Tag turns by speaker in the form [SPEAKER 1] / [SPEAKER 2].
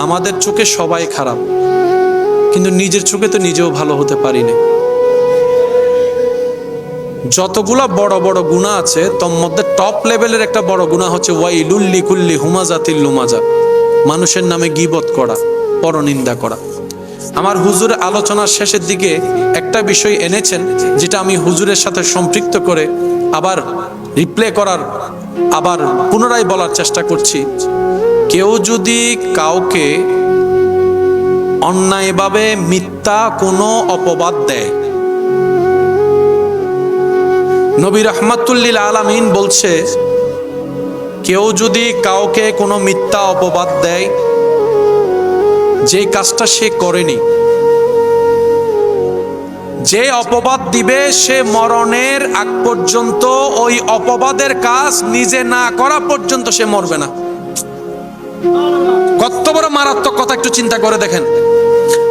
[SPEAKER 1] আমাদের চোখে সবাই খারাপ, কিন্তু নিজের চোখে তো নিজেও ভালো হতে পারি না। যতগুলা বড় বড় গুনাহ আছে তোর মধ্যে টপ লেভেলের একটা বড় গুনাহ হচ্ছে ওয়াইলুল লিকুল্লি হুমাজাতিল লুমাজা, মানুষের নামে গীবত করা, পরনিন্দা করা। আমার হুজুর আলোচনার শেষের দিকে একটা বিষয় এনেছেন, যেটা আমি হুজুরের সাথে সম্পৃক্ত করে আবার রিপ্লে করার, আবার পুনরায় বলার চেষ্টা করছি। কেউ যদি কাউকে অন্যায়ভাবে মিথ্যা কোনো অপবাদ দেয়, নবী রাহমাতুল্লিল আলামিন বলছে, কেউ যদি কাউকে কোনো মিথ্যা অপবাদ দেয়, যে কাজটা সে করেনি, যে অপবাদ দিবে সে মরণের আগ পর্যন্ত ওই অপবাদের কাজ নিজে না করা পর্যন্ত সে মরবে না। কত বড় মারাত্মক কথা, একটু চিন্তা করে দেখেন।